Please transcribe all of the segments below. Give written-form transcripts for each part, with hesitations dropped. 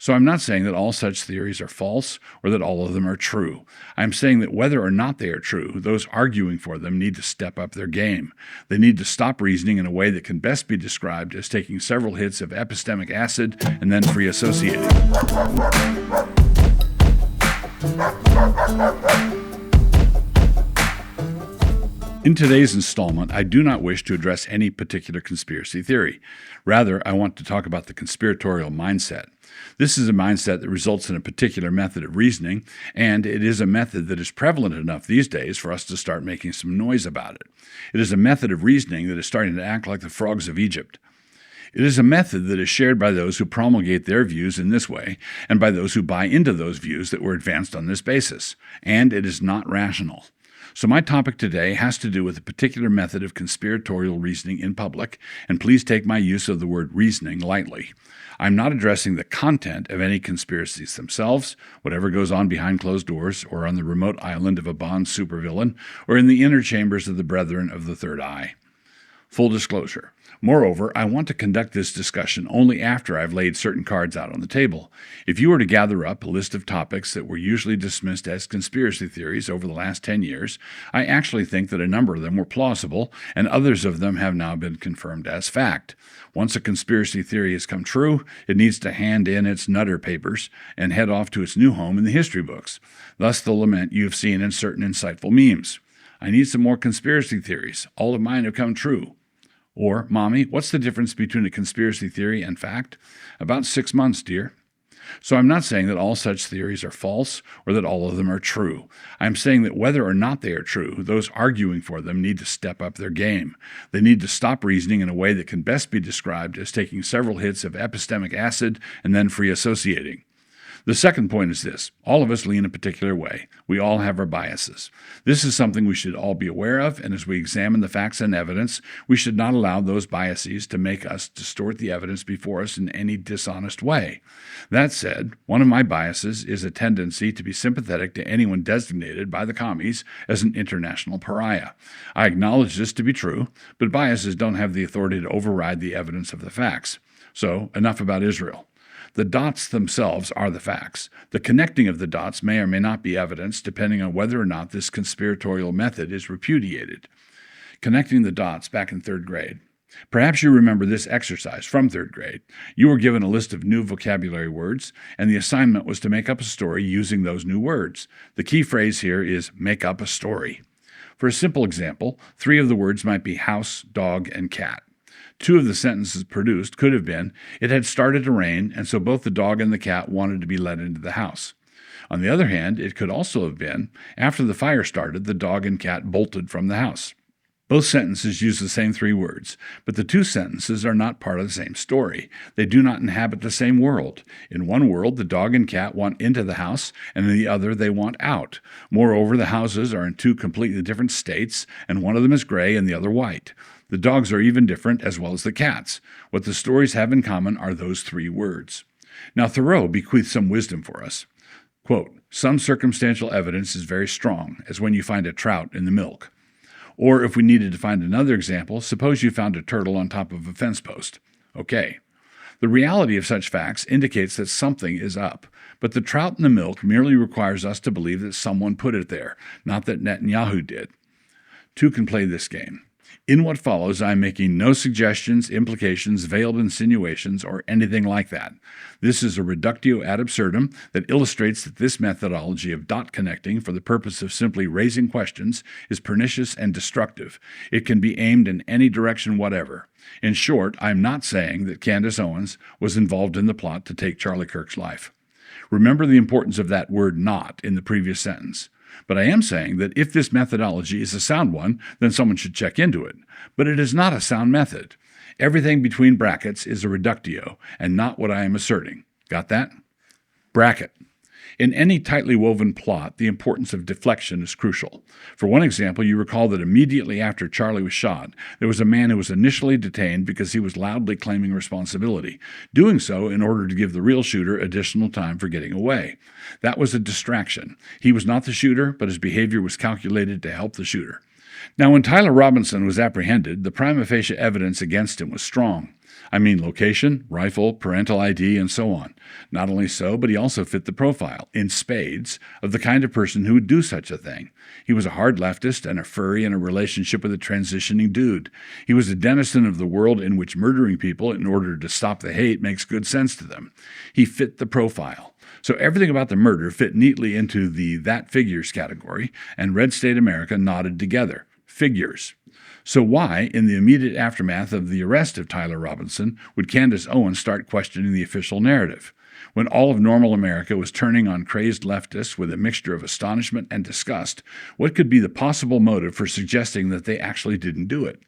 So I'm not saying that all such theories are false or that all of them are true. I'm saying that whether or not they are true, those arguing for them need to step up their game. They need to stop reasoning in a way that can best be described as taking several hits of epistemic acid and then free associating. In today's installment, I do not wish to address any particular conspiracy theory. Rather, I want to talk about the conspiratorial mindset. This is a mindset that results in a particular method of reasoning, and it is a method that is prevalent enough these days for us to start making some noise about it. It is a method of reasoning that is starting to act like the frogs of Egypt. It is a method that is shared by those who promulgate their views in this way, and by those who buy into those views that were advanced on this basis, and it is not rational. So my topic today has to do with a particular method of conspiratorial reasoning in public, and please take my use of the word reasoning lightly. I'm not addressing the content of any conspiracies themselves, whatever goes on behind closed doors, or on the remote island of a Bond supervillain, or in the inner chambers of the Brethren of the Third Eye. Full disclosure. Moreover, I want to conduct this discussion only after I've laid certain cards out on the table. If you were to gather up a list of topics that were usually dismissed as conspiracy theories over the last 10 years, I actually think that a number of them were plausible, and others of them have now been confirmed as fact. Once a conspiracy theory has come true, it needs to hand in its nutter papers and head off to its new home in the history books. Thus the lament you've seen in certain insightful memes. I need some more conspiracy theories. All of mine have come true. Or, Mommy, what's the difference between a conspiracy theory and fact? About 6 months, dear. So I'm not saying that all such theories are false or that all of them are true. I'm saying that whether or not they are true, those arguing for them need to step up their game. They need to stop reasoning in a way that can best be described as taking several hits of epistemic acid and then free associating. The second point is this. All of us lean a particular way. We all have our biases. This is something we should all be aware of, and as we examine the facts and evidence, we should not allow those biases to make us distort the evidence before us in any dishonest way. That said, one of my biases is a tendency to be sympathetic to anyone designated by the commies as an international pariah. I acknowledge this to be true, but biases don't have the authority to override the evidence of the facts. So, enough about Israel. The dots themselves are the facts. The connecting of the dots may or may not be evidence, depending on whether or not this conspiratorial method is repudiated. Connecting the dots back in 3rd grade. Perhaps you remember this exercise from 3rd grade. You were given a list of new vocabulary words, and the assignment was to make up a story using those new words. The key phrase here is make up a story. For a simple example, 3 of the words might be house, dog, and cat. 2 of the sentences produced could have been, it had started to rain, and so both the dog and the cat wanted to be let into the house. On the other hand, it could also have been, after the fire started, the dog and cat bolted from the house. Both sentences use the same 3 words, but the 2 sentences are not part of the same story. They do not inhabit the same world. In one world, the dog and cat want into the house, and in the other, they want out. Moreover, the houses are in 2 completely different states, and one of them is gray and the other white. The dogs are even different, as well as the cats. What the stories have in common are those 3 words. Now, Thoreau bequeaths some wisdom for us. Quote, some circumstantial evidence is very strong, as when you find a trout in the milk. Or if we needed to find another example, suppose you found a turtle on top of a fence post. Okay. The reality of such facts indicates that something is up, but the trout in the milk merely requires us to believe that someone put it there, not that Netanyahu did. 2 can play this game. In what follows, I am making no suggestions, implications, veiled insinuations, or anything like that. This is a reductio ad absurdum that illustrates that this methodology of dot connecting for the purpose of simply raising questions is pernicious and destructive. It can be aimed in any direction whatever. In short, I am not saying that Candace Owens was involved in the plot to take Charlie Kirk's life. Remember the importance of that word not in the previous sentence. But I am saying that if this methodology is a sound one, then someone should check into it. But it is not a sound method. Everything between brackets is a reductio, and not what I am asserting. Got that? Bracket. In any tightly woven plot, the importance of deflection is crucial. For one example, you recall that immediately after Charlie was shot, there was a man who was initially detained because he was loudly claiming responsibility, doing so in order to give the real shooter additional time for getting away. That was a distraction. He was not the shooter, but his behavior was calculated to help the shooter. Now, when Tyler Robinson was apprehended, the prima facie evidence against him was strong. I mean location, rifle, parental ID, and so on. Not only so, but he also fit the profile, in spades, of the kind of person who would do such a thing. He was a hard leftist and a furry in a relationship with a transitioning dude. He was a denizen of the world in which murdering people in order to stop the hate makes good sense to them. He fit the profile. So everything about the murder fit neatly into the that figures category, and Red State America nodded together. Figures. So why, in the immediate aftermath of the arrest of Tyler Robinson, would Candace Owens start questioning the official narrative? When all of normal America was turning on crazed leftists with a mixture of astonishment and disgust, what could be the possible motive for suggesting that they actually didn't do it?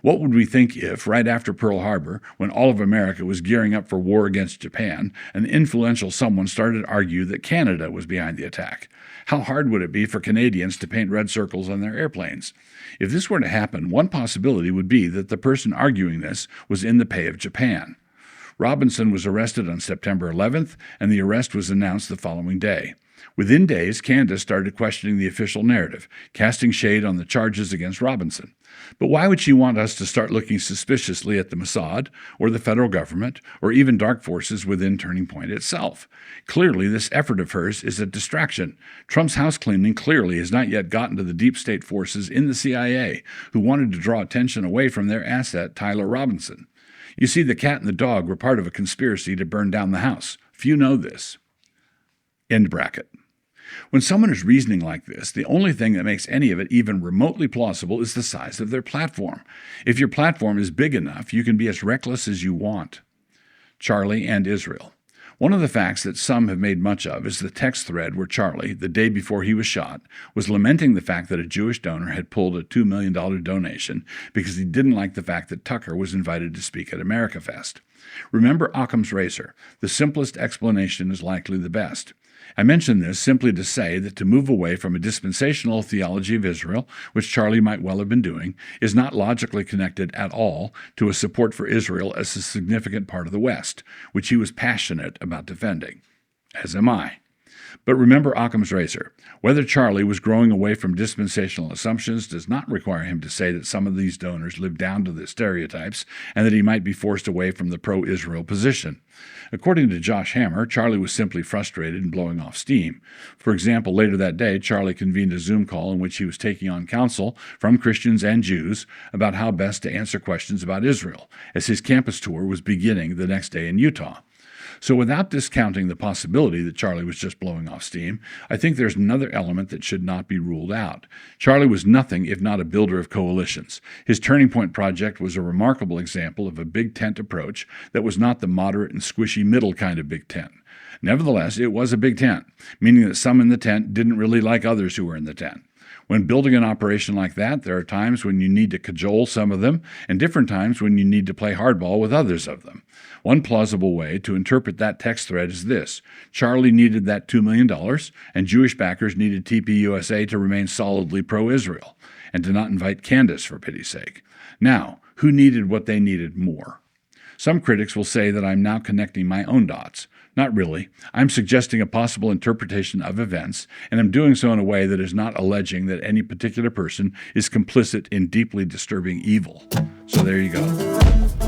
What would we think if, right after Pearl Harbor, when all of America was gearing up for war against Japan, an influential someone started to argue that Canada was behind the attack? How hard would it be for Canadians to paint red circles on their airplanes? If this were to happen, one possibility would be that the person arguing this was in the pay of Japan. Robinson was arrested on September 11th, and the arrest was announced the following day. Within days, Candace started questioning the official narrative, casting shade on the charges against Robinson. But why would she want us to start looking suspiciously at the Mossad, or the federal government, or even dark forces within Turning Point itself? Clearly, this effort of hers is a distraction. Trump's house cleaning clearly has not yet gotten to the deep state forces in the CIA, who wanted to draw attention away from their asset, Tyler Robinson. You see, the cat and the dog were part of a conspiracy to burn down the house. Few know this. End bracket. When someone is reasoning like this, the only thing that makes any of it even remotely plausible is the size of their platform. If your platform is big enough, you can be as reckless as you want. Charlie and Israel. One of the facts that some have made much of is the text thread where Charlie, the day before he was shot, was lamenting the fact that a Jewish donor had pulled a $2 million donation because he didn't like the fact that Tucker was invited to speak at AmericaFest. Remember Occam's razor. The simplest explanation is likely the best. I mention this simply to say that to move away from a dispensational theology of Israel, which Charlie might well have been doing, is not logically connected at all to a support for Israel as a significant part of the West, which he was passionate about defending. As am I. But remember Occam's razor. Whether Charlie was growing away from dispensational assumptions does not require him to say that some of these donors lived down to the stereotypes and that he might be forced away from the pro-Israel position. According to Josh Hammer, Charlie was simply frustrated and blowing off steam. For example, later that day, Charlie convened a Zoom call in which he was taking on counsel from Christians and Jews about how best to answer questions about Israel, as his campus tour was beginning the next day in Utah. So without discounting the possibility that Charlie was just blowing off steam, I think there's another element that should not be ruled out. Charlie was nothing if not a builder of coalitions. His Turning Point project was a remarkable example of a big tent approach that was not the moderate and squishy middle kind of big tent. Nevertheless, it was a big tent, meaning that some in the tent didn't really like others who were in the tent. When building an operation like that, there are times when you need to cajole some of them and different times when you need to play hardball with others of them. One plausible way to interpret that text thread is this. Charlie needed that $2 million, and Jewish backers needed TPUSA to remain solidly pro-Israel and to not invite Candace, for pity's sake. Now, who needed what they needed more? Some critics will say that I'm now connecting my own dots. Not really. I'm suggesting a possible interpretation of events, and I'm doing so in a way that is not alleging that any particular person is complicit in deeply disturbing evil. So there you go.